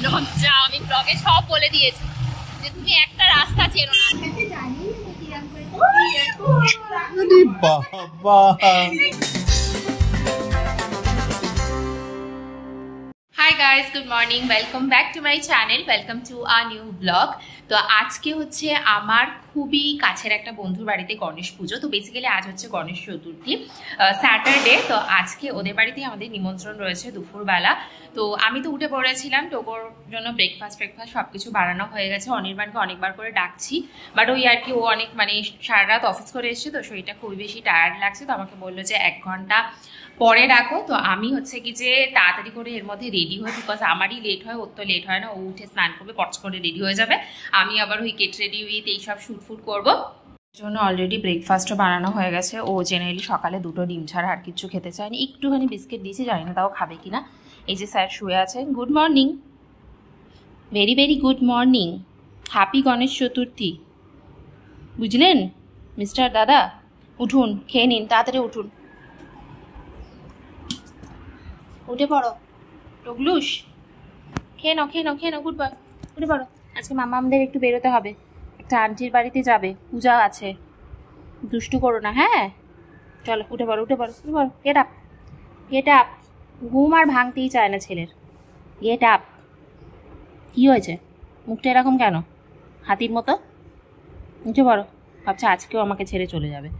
লজ্জা, আমি ব্লগে সব বলে দিয়েছি যে তুমি একটা রাস্তা চেনো না। Hi guys, good morning, welcome back to my channel, welcome to a new blog. তো আজকে হচ্ছে আমার খুবই কাছের একটা বন্ধুর বাড়িতে গণেশ পুজো। তো বেসিক্যালি আজ হচ্ছে গণেশ চতুর্থী, স্যাটারডে। তো আজকে ওদের বাড়িতে আমাদের নিমন্ত্রণ রয়েছে দুপুরবেলা। তো আমি তো উঠে পড়েছিলাম, টোকোর জন্য ব্রেকফাস্ট সব কিছু বানানো হয়ে গেছে। অনির্বাণকে অনেকবার করে ডাকছি, বাট ওই আর কি ও অনেক সারা রাত অফিস করে এসছে, তো শরীরটা খুবই বেশি টায়ার্ড লাগছে। তো আমাকে বললো যে 1 ঘন্টা পরে ডাকো। তো আমি হচ্ছে কি যে তাড়াতাড়ি করে এর মধ্যে রেডি হই, বিকজ আমারই লেট হয়, ওর তো লেট হয় না। ও উঠে স্নান করবে, পচ করে রেডি হয়ে যাবে, আমি আবার ওই গেট রেডি উইথ এইসব শুট করবো। জন্য অলরেডি ব্রেকফাস্টও বানানো হয়ে গেছে। ও জেনারেলি সকালে 2টো ডিম ছাড়া আর কিছু খেতে চায়নি, একটুখানি বিস্কিট দিয়েছি, জানি না তাও খাবে কিনা। এই যে স্যার শুয়ে আছে। Good morning, very very good morning, happy Ganesh Chaturthi, বুঝলেন মিস্টার দাদা? উঠুন, খেয়ে নিন, তাড়াতাড়ি উঠুন, উঠে পড়ো টগলুস, খেয়ে নাও খেয়ে নাও খেয়ে নাও, গুড বয়, উঠে পড়ো। আজকে মামা আমাদের একটু বেরোতে হবে, একটা আন্টির বাড়িতে যাবে, পূজা আছে, দুষ্টু করো না, হ্যাঁ? চলো উঠে পড়ো উঠে পড়ো উঠে পড়ো, গেট আপ গেট আপ। ঘুম আর ভাঙতেই চায় না ছেলের, গেট আপ। কী হয়েছে, মুখটা এরকম কেন হাতির মতো? উঠে পড়ো। ভাবছে আজকেও আমাকে ছেড়ে চলে যাবে।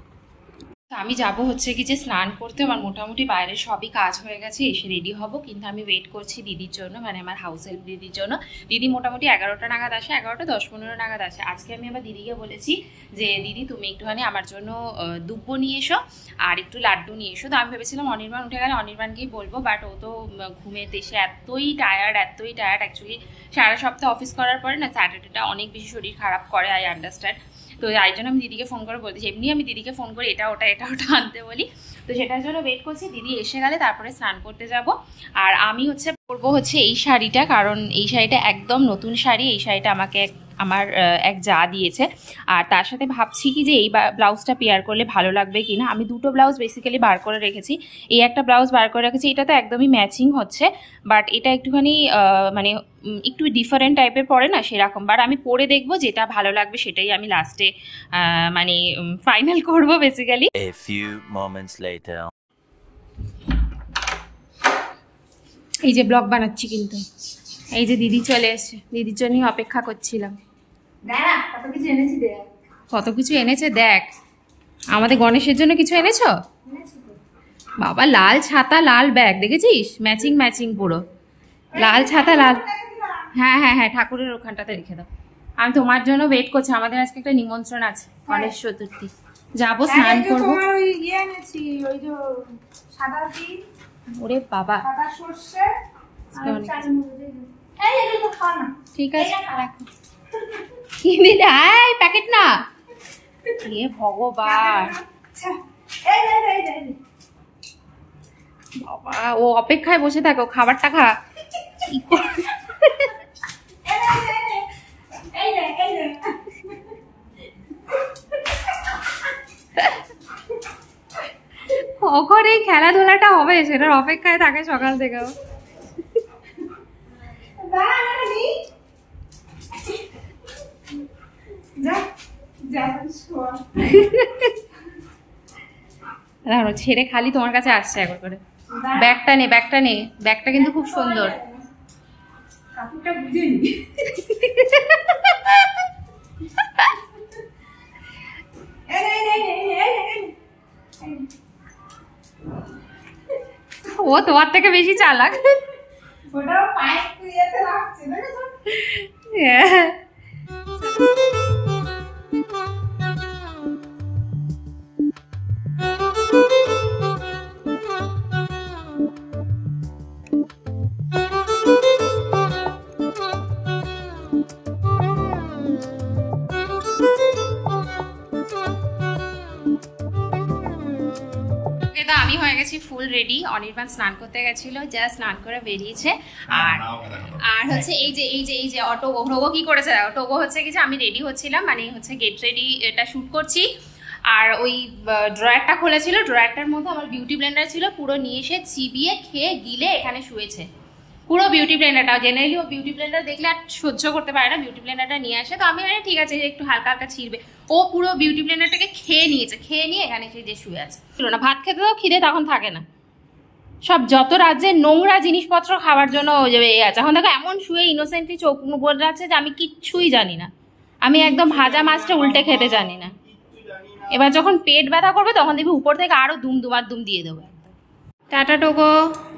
আমি যাব হচ্ছে কি যে স্নান করতে। আমার মোটামুটি বাইরের সবই কাজ হয়ে গেছে, এসে রেডি হব, কিন্তু আমি ওয়েট করছি দিদির জন্য, মানে আমার হাউস হেল্প দিদির জন্য। দিদি মোটামুটি 11টা নাগাদ আসে, 11টা 10-15 নাগাদ আসে। আজকে আমি আবার দিদিকে বলেছি যে দিদি তুমি একটুখানি আমার জন্য দুব্বো নিয়ে এসো আর একটু লাড্ডু নিয়ে এসো। তো আমি ভেবেছিলাম অনির্বাণ উঠে গেলে অনির্বাণকেই বলবো, বাট ও তো ঘুমের দেশে এতই টায়ার্ড অ্যাকচুয়ালি সারা সপ্তাহ অফিস করার পরে না স্যাটারডেটা অনেক বেশি শরীর খারাপ করে, আই আন্ডারস্ট্যান্ড। তো তাই জন্য আমি দিদিকে ফোন করে বলতেছি, এমনি আমি দিদিকে ফোন করে এটা ওটা আনতে বলি। তো সেটার জন্য ওয়েট করছি, দিদি এসে গেলে তারপরে স্নান করতে যাব। আর আমি হচ্ছে পরবো হচ্ছে এই শাড়িটা, কারণ এই শাড়িটা একদম নতুন শাড়ি। এই শাড়িটা আমাকে আমার এক যা দিয়েছে, আর তার সাথে ভাবছি কি যে এই ব্লাউজটা পেয়ার করলে ভালো লাগবে কিনা। আমি 2টো ব্লাউজ বেসিক্যালি বার করে রেখেছি, এই একটা ব্লাউজ বার করে রেখেছি, এটা তো একদমই ম্যাচিং হচ্ছে, বাট এটা একটুখানি মানে একটু ডিফারেন্ট টাইপের পরে না সেরকম। বাট আমি পরে দেখবো, যেটা ভালো লাগবে সেটাই আমি লাস্টে মানে ফাইনাল করবো basically. A few moments later. এই যে ব্লগ বানাচ্ছি, কিন্তু এই যে দিদি চলে এসছে, দিদির জন্যই অপেক্ষা করছিলাম। কত কিছু এনেছে দেখ। আমাদের গণেশের জন্য কিছু এনেছো বাবা? লাল ছাতা, লাল ব্যাগ, দেখেছিস? ম্যাচিং পুরো লাল ছাতা, লাল। হ্যাঁ হ্যাঁ হ্যাঁ, ঠাকুরের ওখানটাতে রেখে দাও। আমি তোমার জন্য ওয়েট করছি, আমাদের আজকে একটা নিমন্ত্রণ আছে, গণেশ চতুর্থী, যাবো, স্নান করবো। ওরে বাবা, ঠিক আছে প্যাকেট না, এ ভগবান বাবা, ও অপেক্ষায় বসে থাকো, খাবারটা খা। কখন এই খেলাধুলাটা হবে সেটার অপেক্ষায় থাকে সকাল থেকেও। ছেড়ে খালি তোমার কাছে আসছে একবার করে। ব্যাগটা নে, ব্যাগটা কিন্তু খুব সুন্দর। ও তোমার থেকে বেশি চালাক। আমি হয়ে গেছি ফুল রেডি। অনির্বাণ স্নান করতে গেছিল, জাস্ট স্নান করে বেরিয়েছে। আর হচ্ছে এই যে টোগো কি করেছে দেখো। টোগো হচ্ছে কি যে আমি রেডি হচ্ছিলাম, মানে হচ্ছে গেট রেডি এটা শুট করছি, আর ওই ড্রয়ারটা খোলা ছিল, ড্রয়ারটার মধ্যে আমার বিউটি ব্লেন্ডার ছিল, পুরো নিয়ে এসে চিবিয়ে খেয়ে গিলে এখানে শুয়েছে। পুরো বিউটি ব্লেন্ডারটাও জেনারেলি ও বিউটি ব্লেন্ডার দেখলে আর সহ্য করতে পারে না, বিউটি ব্লেন্ডারটা নিয়ে আসে। তো আমি ঠিক আছে একটু হালকা হালকা ছিড়বে, ও পুরো বিউটি ব্লেন্ডারটাকে খেয়ে নিয়েছে, খেয়ে নিয়ে এখানে এসে যে শুয়ে আছে। ছিল না ভাত খেতে, তো খিদে তখন থাকে না, সব যত রাজ্যের নোংরা জিনিসপত্র খাওয়ার জন্য এ আছে। এখন দেখো এমন শুয়ে ইনোসেন্টলি চোখ বলে যাচ্ছে যে আমি কিচ্ছুই জানি না, আমি একদম ভাজা মাছটা উল্টে খেতে জানি না। এবার যখন পেট ব্যথা করবে তখন দেখবি উপর থেকে আরো দুম দিয়ে দেবো। টাটা টোকো,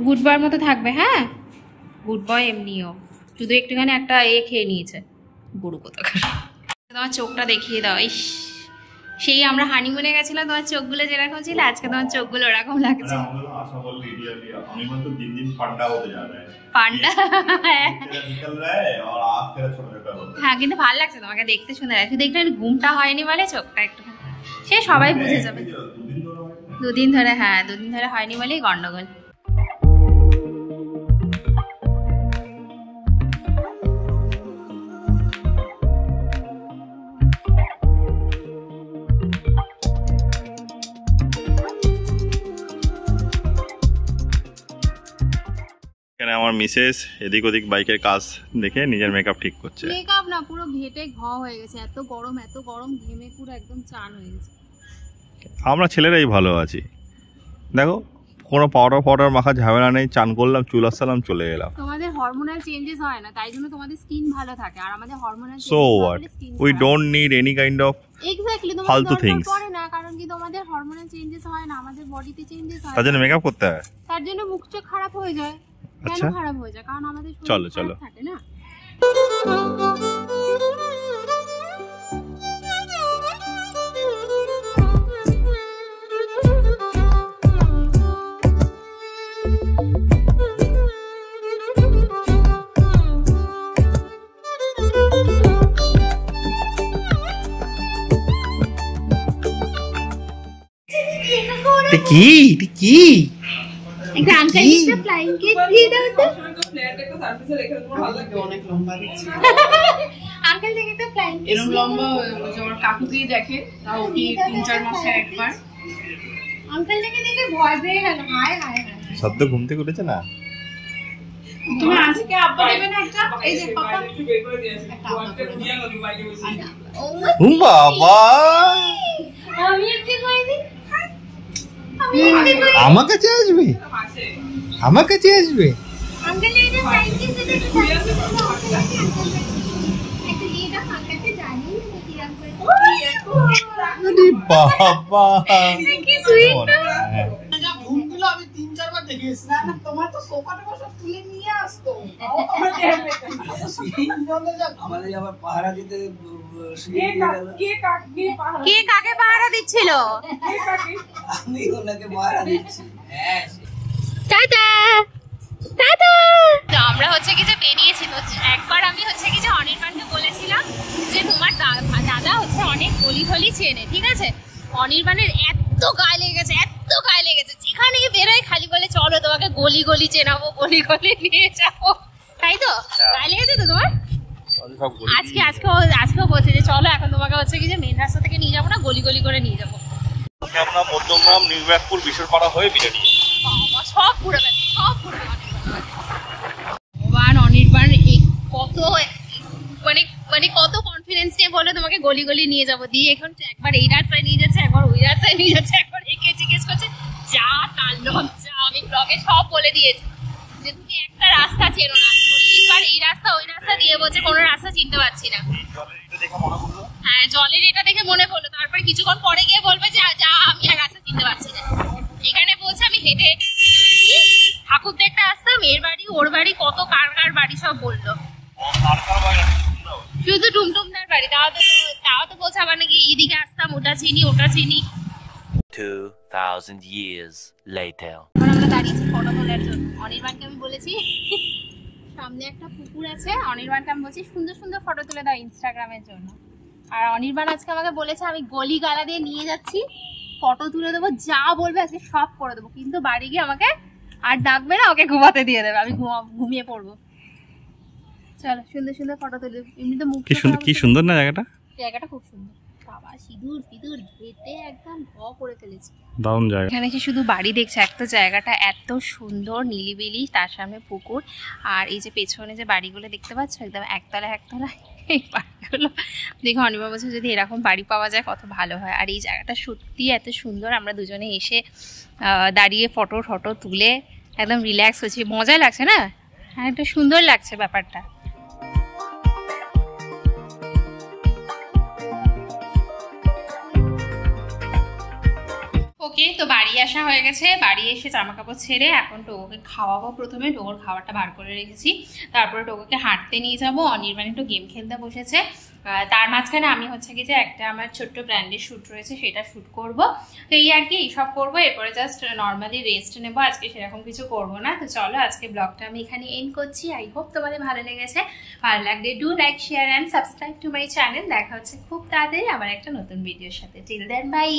গুড বয়ের মতো থাকবে। হ্যাঁ গুড বয় এমনিও, শুধু একটুখানি একটা খেয়ে নিয়েছে গরু কোথাকার। তোমার চোখটা দেখিয়ে দাও। ইস, সেই আমরা হানিমুনে গেছিলাম, তোমার চোখগুলো যেরকম ছিল আজকে তোমার চোখগুলো ওরকম লাগছে। পান্ডা হ্যাঁ, কিন্তু ভালো লাগছে তোমাকে দেখতে, সুন্দর লাগছে। শুধু একটু ঘুমটা হয়নি বলে চোখটা একটু, সে সবাই বুঝে যাবে। দুদিন ধরে, হ্যাঁ দুদিন ধরে হয়নি বলেই গন্ডগোল। এখানে আমার মিসেস এদিক ওদিক বাইকের কাজ দেখে নিজের মেকআপ ঠিক করছে। মেকআপ না, পুরো ঘেটে হয়ে গেছে, এত গরম ঘেমে পুরো একদম চান হয়ে গেছে। আমরা ছেলেরাই ভালো আছি, দেখো কোনো পাউডার মাখা ঝামেলা নেই, চান করলাম, চুল আসলাম, চলে এলাম। তোমাদের হরমোনাল চেঞ্জেস হয় না, তাই জন্য তোমাদের স্কিন ভালো থাকে, আর আমাদের hormonal so what, we don't need any kind of exactly ফালতু থিংস পড়ে না, কারণ কি তোমাদের হরমোনাল চেঞ্জেস হয় না, আমাদের বডিতে চেঞ্জেস হয়, তার জন্য মেকআপ করতে হয়, তার জন্য মুখ চোখ খারাপ হয়ে যায়। কেন খারাপ হয়ে যায়? কারণ আমাদের চলো থাকে না। কি একটা আঙ্কেলকে ফ্লাইং কিস দিয়ে দাও তো। অনেক লম্বা দেখছি। আঙ্কেল থেকে একটা ফ্লাইং কিস এরকম লম্বা ওর কাকুকেই দেখে, তাও কি 3-4 মাসে একবার। আঙ্কেল থেকে দেখে ভয় পেয়ে গেল। হায় হায় হায়, সদ্য ঘুম থেকে উঠেছে না? তুমি আজকে আব্বা দেবে না একটা? এই যে পাপা ও বাবা, আমি একটু কই দিই, আমার কাছে আসবে, আমার কাছে আসবে। আঙ্কেল এই যে ফ্লাইং কিস দিতে একটু দিয়ে দাও, আঙ্কেলকে জানি না কি আঙ্কেল। আরে বাবা কি সুইট না। যা ঘুম দিল আমি 3-4 বার দেখেছি না, তোমার তো সোফাটা সব তুলে নিয়ে আসতো। আমাদের আবার পাহারা দিতে কে কাকে পাহারা দিচ্ছিল? আমি ওনাকে পাহারা দিচ্ছি। হ্যাঁ, টাটা টাটা। তো আমরা হচ্ছে কি যে বেরিয়েছি, তো একবার আমি হচ্ছে কি যে অনির্বাণকে বলেছিলাম যে তোমার দাদা হচ্ছে অনেক গলি গলি চেনে, ঠিক আছে? অনির্বাণের এত গায়ে লেগেছে, যেখানেই বেরোয় খালি বলে চলো তোমাকে গলি গলি চেনাবো, গলি গলি নিয়ে যাবো, তাই তো? গায়ে লেগেছে তো তোমার? আজকেও বলছে যে চলো এখন তোমাকে হচ্ছে কি যে মেন রাস্তা থেকে নিয়ে যাবো না, গলি গলি করে নিয়ে যাবো। আমরা মধ্যমগ্রাম নিউব্যাকপুর বিশ্বপাড়া হয়ে বিরিয়ানি সব পুরো গেছে, সব পুরো। অনির্বাণ কত মানে কত কনফিডেন্স নিয়ে বলে তোমাকে গলি গলি নিয়ে যাবো, দিয়ে এখন একবার এই রাস্তায় নিয়ে যাচ্ছে, একবার ওই রাস্তায় নিয়ে যাচ্ছে, একবার একে জিজ্ঞেস করছে। যা তার লজ্জা, আমি ব্লগে সব বলে দিয়েছি যে তুমি একটা রাস্তা চেনো না, প্রতিবার এই রাস্তা ওই রাস্তা দিয়ে বলছে, কোনো রাস্তা চিনতে পারছি না। হ্যাঁ, জলের এটা দেখে মনে পড়লো, তারপরে কিছুক্ষণ পরে গিয়ে বলবে যে যা আমি আর রাস্তা চিনতে পারছি না। এখানে বলছে আমি হেঁটে হেঁটে ঠাকুর দেখতে আসতাম, এর বাড়ি ওর বাড়ি, কত কার কার বাড়ি সব বললো, শুধু টুমটুমদার বাড়ি। তাও তো বলছে আবার নাকি এইদিকে আসতাম, ওটা চিনি ওটা চিনি। 2000 years later. আমরা দাঁড়িয়েছি ফটো তোলার জন্য। অনির্বাণকে আমি বলেছি সামনে একটা পুকুর আছে, অনির্বাণকে আমি বলছি সুন্দর সুন্দর ফটো তুলে দাও ইনস্টাগ্রামের জন্য। আর অনির্বাণ আজকে আমাকে বলেছে আমি গলি গালা দিয়ে নিয়ে যাচ্ছি, ফটো তুলে দেবো, যা বলবে আজকে সব করে দেবো, কিন্তু বাড়ি গিয়ে আমাকে আর ডাকবে না, ওকে ঘুমাতে দিয়ে দেবে, আমি ঘুমিয়ে পড়বো। চলো সুন্দর সুন্দর ফটো তুলে, এমনি তো মুখ কি সুন্দর না জায়গাটা? জায়গাটা খুব সুন্দর। বাবা সিঁদুর ফিদুর ঘেটে একদম ভ করে ফেলেছে। দারুণ জায়গা। এখানে কি শুধু বাড়ি দেখছে, এক তো জায়গাটা এত সুন্দর নিলিবিলি, তার সামনে পুকুর, আর এই যে পেছনে যে বাড়িগুলো দেখতে পাচ্ছ একদম একতলা একতলা, এই বাড়িগুলো দেখো অনিমা বলছে যদি এরকম বাড়ি পাওয়া যায় কত ভালো হয়। আর এই জায়গাটা সত্যি এত সুন্দর, আমরা দুজনে এসে দাঁড়িয়ে ফটো তুলে একদম রিল্যাক্স হচ্ছে, মজা লাগছে না, হ্যাঁ একটা সুন্দর লাগছে ব্যাপারটা। ওকে, তো বাড়ি আসা হয়ে গেছে, বাড়ি এসে জামা কাপড় ছেড়ে এখন টোকোকে খাওয়াবো। প্রথমে টোকোর খাবারটা বার করে রেখেছি, তারপরে টোকোকে হাঁটতে নিয়ে যাবো। অনির্বাণ একটু গেম খেলতে বসেছে, তার মাঝখানে আমি হচ্ছে কি যে একটা আমার ছোট্ট ব্র্যান্ডের শ্যুট রয়েছে সেটা শ্যুট করব। তো এই আর কি, এইসব করবো, এরপরে জাস্ট নর্মালি রেস্ট নেবো। আজকে সেরকম কিছু করবো না। তো চলো আজকে ব্লগটা আমি এখানে এন্ড করছি। আই হোপ তোমাদের ভালো লেগেছে। ভালো লাগলে do like, share and subscribe to my channel. দেখা হচ্ছে খুব তাড়াতাড়ি আবার একটা নতুন ভিডিওর সাথে। Till then by.